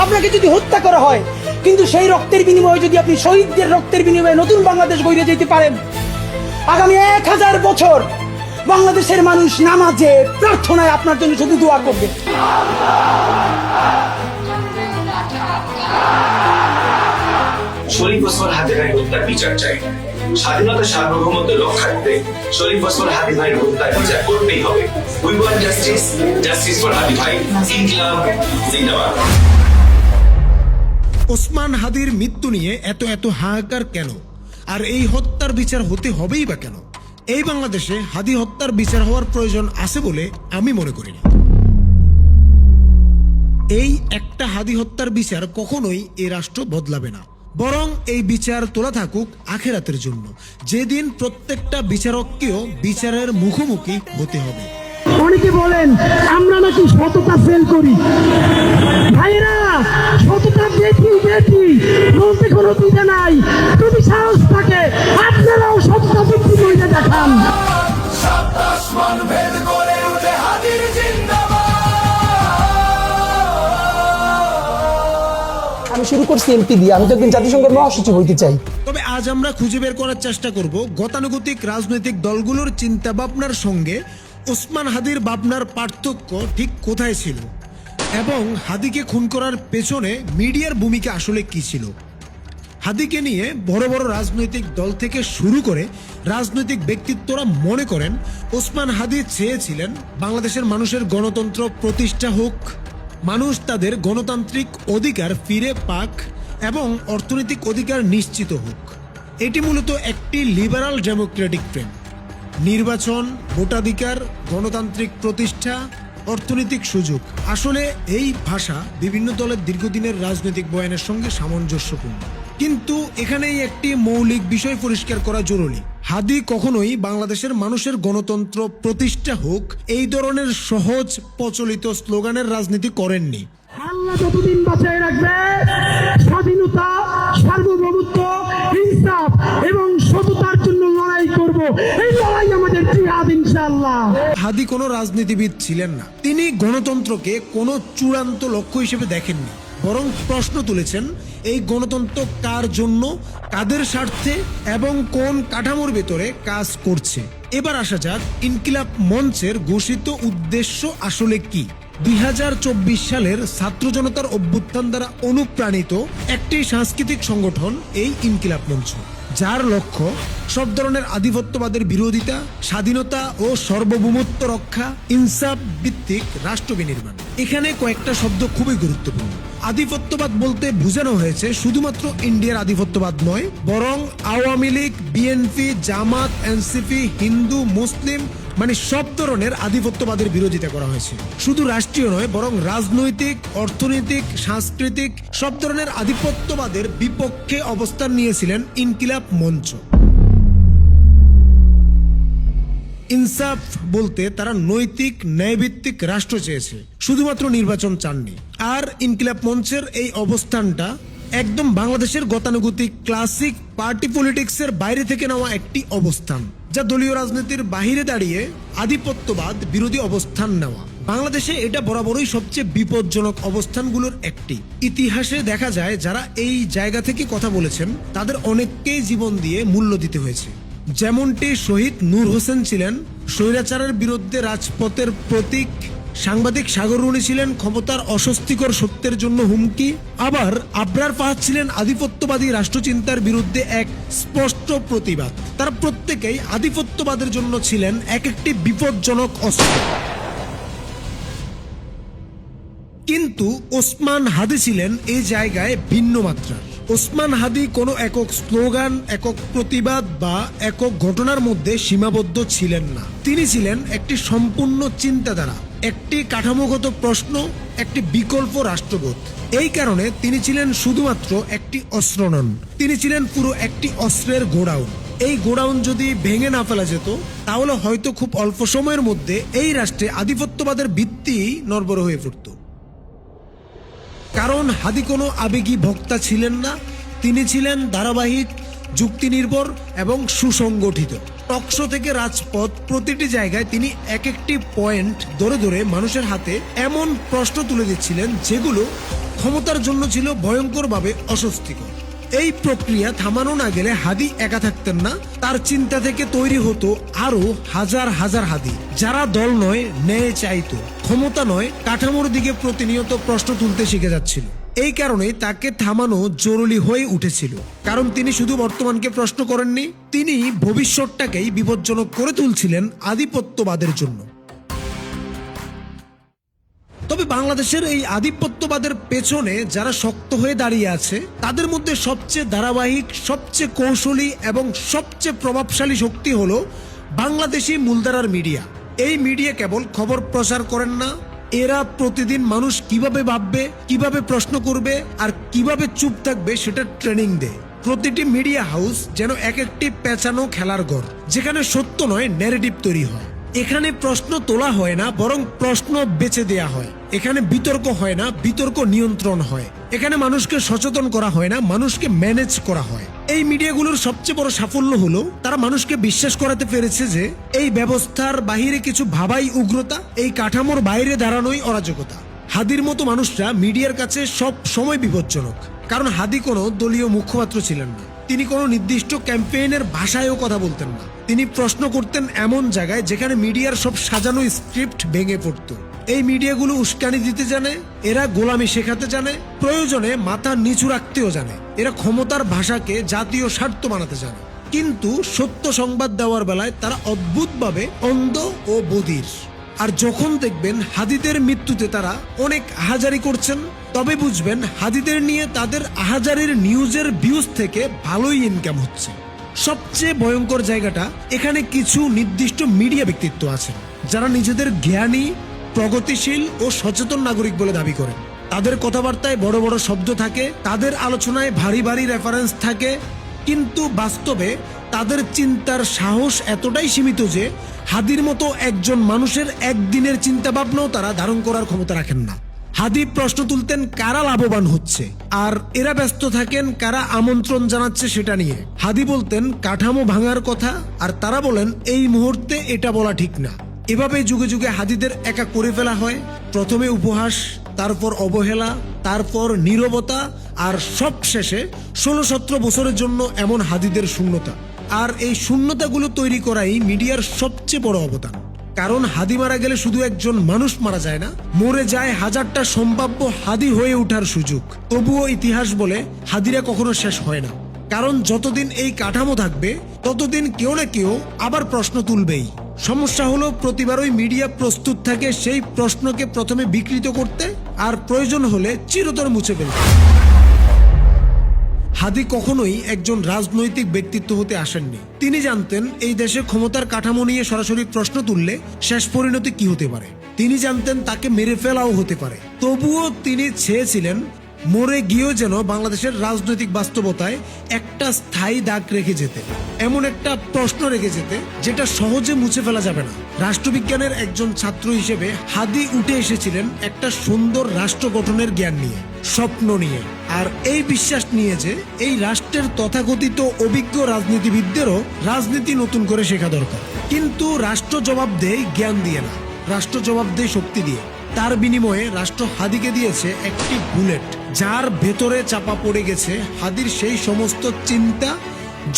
আপনাকে যদি হত্যা করা হয়, কিন্তু সেই রক্তের বিনিময়ে যদি আপনি শহীদদের রক্তের বিনিময়ে নতুন বাংলাদেশ গড়ে যেতে পারেন, আগামী 1000 বছর বাংলাদেশের মানুষ নামাজে প্রার্থনায় আপনার জন্য শুধু দোয়া করবে। শরীফ ওসমান হাদি ভাইয়ের হত্যার বিচার চাই। স্বাধীনতা সার্বভৌমত্ব রক্ষার্থে শরীফ ওসমান হাদি ভাইয়ের হত্যার বিচার করতেই হবে। We want justice, justice for Hadi ভাই। ইনকিলাব জিন্দাবাদ। ওসমান হাদির মৃত্যু নিয়ে এত হাহাকার কেন, আর এই হত্যার বিচার হতে হবেই বা কেন? এই বাংলাদেশে হাদি হত্যার বিচার হওয়ার প্রয়োজন আছে বলে আমি মনে করি না। এই একটা হাদি হত্যার বিচার কখনোই এই রাষ্ট্র বদলাবে না, বরং এই বিচার তোলা থাকুক আখেরাতের জন্য, যেদিন প্রত্যেকটা বিচারককেও বিচারের মুখোমুখি হতে হবে। অনেকে বলেন আমরা নাকি সততা ফেল করি। ভাইরা, সততা দেখি বলতে কোনো দিতে নাই। যদি সাহস থাকে আপনারাও সততা বৃদ্ধি করে দেখান। আমি শুরু করছি এমপি দিয়ে, আমি তো একদিন জাতিসংঘের মহাসচিব হইতে চাই। তবে আজ আমরা খুঁজে বের করার চেষ্টা করব গতানুগতিক রাজনৈতিক দলগুলোর চিন্তা ভাবনার সঙ্গে ওসমান হাদির ভাবনার পার্থক্য ঠিক কোথায় ছিল, এবং হাদিকে খুন করার পেছনে মিডিয়ার ভূমিকা আসলে কি ছিল। হাদিকে নিয়ে বড় বড় রাজনৈতিক দল থেকে শুরু করে রাজনৈতিক ব্যক্তিত্বরা মনে করেন ওসমান হাদি চেয়েছিলেন বাংলাদেশের মানুষের গণতন্ত্র প্রতিষ্ঠা হোক, মানুষ তাদের গণতান্ত্রিক অধিকার ফিরে পাক এবং অর্থনৈতিক অধিকার নিশ্চিত হোক। এটি মূলত একটি লিবারাল ডেমোক্রেটিক ফ্রেম। নির্বাচন, ভোটাধিকার, গণতান্ত্রিক প্রতিষ্ঠা, অর্থনৈতিক সুযোগ, আসলে এই ভাষা বিভিন্ন দলের দীর্ঘদিনের রাজনৈতিক বয়ানের সঙ্গে সামঞ্জস্যপূর্ণ। কিন্তু এখানেই একটি মৌলিক বিষয় পরিষ্কার করা জরুরি। হাদি কখনোই বাংলাদেশের মানুষের গণতন্ত্র প্রতিষ্ঠা হোক এই ধরনের সহজ প্রচলিত স্লোগানের রাজনীতি করেননি। আল্লাহ যতদিন বাঁচায় রাখবে, স্বাধীনতা, সার্বভৌমত্ব, ইনসাফ এবং সততার জন্য লড়াই করব। এই লড়াই আমাদের জিহাদ ইনশাআল্লাহ। হাদি কোনো রাজনীতিবিদ ছিলেন না। তিনি গণতন্ত্রকে কোনো চূড়ান্ত লক্ষ্য হিসেবে দেখেননি, বরং প্রশ্ন তুলেছেন এই গণতন্ত্র কার জন্য, কাদের স্বার্থে এবং কোন কাঠামোর ভেতরে কাজ করছে। এবার আসা যাক ইনকিলাব মঞ্চের ঘোষিত উদ্দেশ্য আসলে কি। 2024 সালের ছাত্র জনতার অভ্যুত্থান দ্বারা অনুপ্রাণিত একটি সাংস্কৃতিক সংগঠন এই ইনকিলাব মঞ্চ, যার লক্ষ্য সব ধরনের আধিপত্যবাদের বিরোধিতা, স্বাধীনতা ও সার্বভৌমত্ব রক্ষা, ইনসাফ ভিত্তিক রাষ্ট্র বিনির্মাণ। এখানে কয়েকটা শব্দ খুবই গুরুত্বপূর্ণ। আধিপত্যবাদ বলতে বোঝানো হয়েছে শুধুমাত্র ইন্ডিয়ার আধিপত্যবাদ নয়, বরং আওয়ামী লীগ, বিএনপি, জামাত, এনসিপি, হিন্দু, মুসলিম, মানে সব ধরনের আধিপত্যবাদের বিরোধিতা করা হয়েছে। শুধু রাষ্ট্রীয় নয়, বরং রাজনৈতিক, অর্থনৈতিক, সাংস্কৃতিক সব ধরনের আধিপত্যবাদের বিপক্ষে অবস্থান নিয়েছিলেন ইনকিলাব মঞ্চ। ইনসাফ বলতে তারা নৈতিক, ন্যায়ভিত্তিক রাষ্ট্র চেয়েছে, শুধুমাত্র নির্বাচন চাননি। আর ইনকিলাব মঞ্চের এই অবস্থানটা একদম বাংলাদেশের গতানুগতিক ক্লাসিক পার্টি পলিটিক্সের বাইরে থেকে নেওয়া একটি অবস্থান, যা দলীয় রাজনীতির বাহিরে দাঁড়িয়ে আধিপত্যবাদ বিরোধী অবস্থান নেওয়া। বাংলাদেশে এটা বরাবরই সবচেয়ে বিপজ্জনক অবস্থানগুলোর একটি। ইতিহাসে দেখা যায় যারা এই জায়গা থেকে কথা বলেছেন তাদের অনেককেই জীবন দিয়ে মূল্য দিতে হয়েছে। যেমনটি শহীদ নূর হোসেন ছিলেন স্বৈরাচারের বিরুদ্ধে রাজপথের প্রতীক, সাংবাদিক সাগর রুনি ছিলেন ক্ষমতার অস্বস্তিকর সত্যের জন্য হুমকি, আবার আবরার ফাহাদ ছিলেন আধিপত্যবাদী রাষ্ট্রচিন্তার বিরুদ্ধে এক স্পষ্ট প্রতিবাদ। তারা প্রত্যেকেই আধিপত্যবাদের জন্য ছিলেন এক একটি বিপজ্জনক অস্ত্র। কিন্তু ওসমান হাদি ছিলেন এই জায়গায় ভিন্ন মাত্রার। ওসমান হাদি কোনো একক স্লোগান, একক প্রতিবাদ বা একক ঘটনার মধ্যে সীমাবদ্ধ ছিলেন না। তিনি ছিলেন একটি সম্পূর্ণ চিন্তাধারা, একটি কাঠামোগত প্রশ্ন, একটি বিকল্প রাষ্ট্রবোধ। এই কারণে তিনি ছিলেন শুধুমাত্র একটি অস্ত্র নন, তিনি ছিলেন পুরো একটি অস্ত্রের গোডাউন। এই গোডাউন যদি ভেঙে না ফেলা যেত, তাহলে হয়তো খুব অল্প সময়ের মধ্যে এই রাষ্ট্রে আধিপত্যবাদের ভিত্তি নড়বড় হয়ে পড়ত। কারণ হাদি কোনো আবেগী বক্তা ছিলেন না, তিনি ছিলেন ধারাবাহিক, যুক্তি নির্ভর এবং সুসংগঠিত। টকশো থেকে রাজপথ, প্রতিটি জায়গায় তিনি এক একটি পয়েন্ট ধরে ধরে মানুষের হাতে এমন প্রশ্ন তুলে দিচ্ছিলেন যেগুলো ক্ষমতার জন্য ছিল ভয়ঙ্করভাবে অস্বস্তিকর। এই প্রক্রিয়া থামানো না গেলে হাদি একা থাকতেন না, তার চিন্তা থেকে তৈরি হতো আরো হাজার হাজার হাদি, যারা দল নয় ন্যায় চাইতো, ক্ষমতা নয় কাঠামোর দিকে প্রতিনিয়ত প্রশ্ন তুলতে শিখে যাচ্ছিল। এই কারণে তাকে থামানো জরুরি হয়ে উঠেছিল, কারণ তিনি শুধু বর্তমানকে প্রশ্ন করেননি, তিনি ভবিষ্যৎটাকেই বিপজ্জনক করে তুলছিলেন আধিপত্যবাদের জন্য। তবে বাংলাদেশের এই আধিপত্যবাদের পেছনে যারা শক্ত হয়ে দাঁড়িয়ে আছে, তাদের মধ্যে সবচেয়ে ধারাবাহিক, সবচেয়ে কৌশলী এবং সবচেয়ে প্রভাবশালী শক্তি হলো বাংলাদেশি মূলধারার মিডিয়া। এই মিডিয়া কেবল খবর প্রচার করেন না, এরা প্রতিদিন মানুষ কিভাবে ভাববে, কিভাবে প্রশ্ন করবে আর কিভাবে চুপ থাকবে সেটা ট্রেনিং দেয়। প্রতিটি মিডিয়া হাউস যেন এক একটি পেঁচানো খেলার ঘর, যেখানে সত্য নয় ন্যারেটিভ তৈরি হয়। এখানে প্রশ্ন তোলা হয় না, বরং প্রশ্ন বেছে দেয়া হয়। এখানে বিতর্ক হয় না, বিতর্ক নিয়ন্ত্রণ হয়। এখানে মানুষকে সচেতন করা হয় না, মানুষকে ম্যানেজ করা হয়। এই মিডিয়াগুলোর সবচেয়ে বড় সাফল্য হলো তারা মানুষকে বিশ্বাস করাতে পেরেছে যে এই ব্যবস্থার বাহিরে কিছু ভাবাই উগ্রতা, এই কাঠামোর বাইরে দাঁড়ানোই অরাজকতা। হাদির মতো মানুষরা মিডিয়ার কাছে সব সময় বিপজ্জনক, কারণ হাদি কোনো দলীয় মুখপাত্র ছিলেন না, তিনি কোনো নির্দিষ্ট ক্যাম্পেইনের ভাষায়ও কথা বলতেন না। তিনি প্রশ্ন করতেন এমন জায়গায় যেখানে মিডিয়ার সব সাজানো স্ক্রিপ্ট ভেঙে পড়ত। এই মিডিয়াগুলো উস্কানি দিতে জানে, এরা গোলামি শেখাতে জানে, প্রয়োজনে মাথা নিচু রাখতেও জানে। এরা ক্ষমতার ভাষাকে জাতীয় স্বার্থ বানাতে জানে, কিন্তু সত্য সংবাদ দেওয়ার বেলায় তারা অদ্ভুতভাবে অন্ধ ও বধির। আর যখন দেখবেন হাদিদের মৃত্যুতে তারা অনেক আহাজারি করছেন, তবে বুঝবেন হাদিদের নিয়ে তাদের আহাজারির নিউজের ভিউজ থেকে ভালোই ইনকাম হচ্ছে। সবচেয়ে ভয়ঙ্কর জায়গাটা, এখানে কিছু নির্দিষ্ট মিডিয়া ব্যক্তিত্ব আছেন যারা নিজেদের জ্ঞানী, প্রগতিশীল ও সচেতন নাগরিক বলে দাবি করেন। তাদের কথাবার্তায় বড় বড় শব্দ থাকে, তাদের আলোচনায় ভারী ভারী রেফারেন্স থাকে, কিন্তু বাস্তবে তাদের চিন্তার সাহস এতটাই সীমিত যে হাদির মতো একজন মানুষের একদিনের চিন্তা ভাবনাও তারা ধারণ করার ক্ষমতা রাখেন না। হাদি প্রশ্ন তুলতেন কারা লাভবান হচ্ছে, আর এরা ব্যস্ত থাকেন কারা আমন্ত্রণ জানাচ্ছে সেটা নিয়ে। হাদি বলতেন কাঠামো ভাঙার কথা, আর তারা বলেন এই মুহূর্তে এটা বলা ঠিক না। এভাবে যুগে যুগে হাদিদের একা করে ফেলা হয়। প্রথমে উপহাস, তারপর অবহেলা, তারপর নীরবতা, আর সব শেষে 16-17 বছরের জন্য এমন হাদিদের শূন্যতা। আর এই শূন্যতাগুলো তৈরি করাই মিডিয়ার সবচেয়ে বড় অবদান। কারণ হাদি মারা গেলে শুধু একজন মানুষ মারা যায় না, মরে যায় হাজারটা সম্ভাব্য হাদি হয়ে ওঠার সুযোগ। তবুও ইতিহাস বলে হাদিরা কখনো শেষ হয় না, কারণ যতদিন এই কাঠামো থাকবে ততদিন কেউ না কেউ আবার প্রশ্ন তুলবেই। সমস্যা হলো প্রতিবারই মিডিয়া প্রস্তুত থাকে সেই প্রশ্নকে প্রথমে বিকৃত করতে, আর প্রয়োজন হলে চিরতর মুছে ফেলতে। হাদি কখনোই একজন রাজনৈতিক ব্যক্তিত্ব হতে আসেননি। তিনি জানতেন এই দেশে ক্ষমতার কাঠামো নিয়ে সরাসরি প্রশ্ন তুললে শেষ পরিণতি কি হতে পারে। তিনি জানতেন তাকে মেরে ফেলাও হতে পারে। তবুও তিনি চেয়েছিলেন মরে গিয়েও যেন বাংলাদেশের রাজনৈতিক বাস্তবতায় একটা স্থায়ী দাগ রেখে যেতে, এমন একটা প্রশ্ন রেখে যেতে যেটা সহজে মুছে ফেলা যাবে না। রাষ্ট্রবিজ্ঞানের একজন ছাত্র হিসেবে হাদি উঠে এসেছিলেন একটা সুন্দর রাষ্ট্র গঠনের জ্ঞান নিয়ে, স্বপ্ন নিয়ে, আর এই বিশ্বাস নিয়ে যে এই রাষ্ট্রের তথাকথিত অভিজ্ঞ রাজনীতিবিদদেরও রাজনীতি নতুন করে শেখা দরকার। কিন্তু রাষ্ট্র জবাব দেয় জ্ঞান দিয়ে না, রাষ্ট্র জবাব দেয় শক্তি দিয়ে। তার বিনিময়ে রাষ্ট্র হাদিকে দিয়েছে একটি বুলেট, যার ভেতরে চাপা পড়ে গেছে হাদির সেই সমস্ত চিন্তা,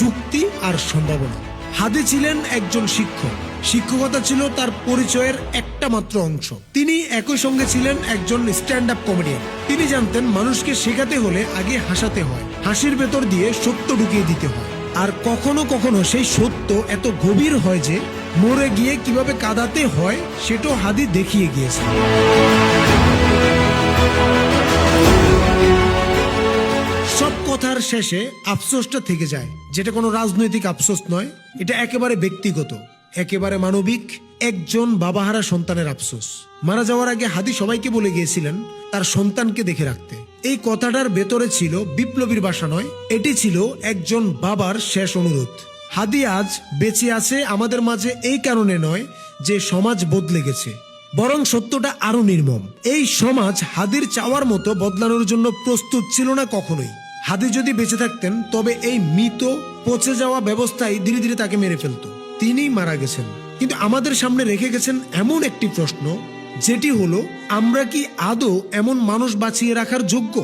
যুক্তি আর সম্ভাবনা। হাদি ছিলেন একজন শিক্ষক, শিক্ষকতা ছিল তার পরিচয়ের একটা মাত্র অংশ। তিনি একই সঙ্গে ছিলেন একজন স্ট্যান্ড আপ কমেডিয়ান। তিনি জানতেন মানুষকে শেখাতে হলে আগে হাসাতে হয়, হাসির ভেতর দিয়ে সত্য ঢুকিয়ে দিতে হয়। আর কখনো কখনো সেই সত্য এত গভীর হয় যে মরে গিয়ে কিভাবে কাঁদাতে হয় সেটাও হাদি দেখিয়ে গিয়েছে। সব কথার শেষে আফসোসটা থেকে যায়, যেটা কোনো রাজনৈতিক আফসোস নয়, এটা একেবারে ব্যক্তিগত, একেবারে মানবিক। একজন বাবাহারা সন্তানের আফসোস। মারা যাওয়ার আগে হাদি সবাইকে বলে গিয়েছিলেন তার সন্তানকে দেখে রাখতে। এই কথাটার ভেতরে ছিল বিপ্লবীর ভাষা নয়, এটি ছিল একজন বাবার শেষ অনুরোধ। হাদি আজ বেঁচে আছে আমাদের মাঝে এই কারণে নয় যে সমাজ বদলে গেছে, বরং সত্যটা আরো নির্মম। এই সমাজ হাদির চাওয়ার মতো বদলানোর জন্য প্রস্তুত ছিল না কখনোই। হাদি যদি বেঁচে থাকতেন তবে এই মৃত পচে যাওয়া ব্যবস্থায় ধীরে ধীরে তাকে মেরে ফেলতো। তিনি মারা গেছেন, কিন্তু আমাদের সামনে রেখে গেছেন এমন একটি প্রশ্ন যেটি হলো আমরা কি আদৌ এমন মানুষ বাঁচিয়ে রাখার যোগ্য।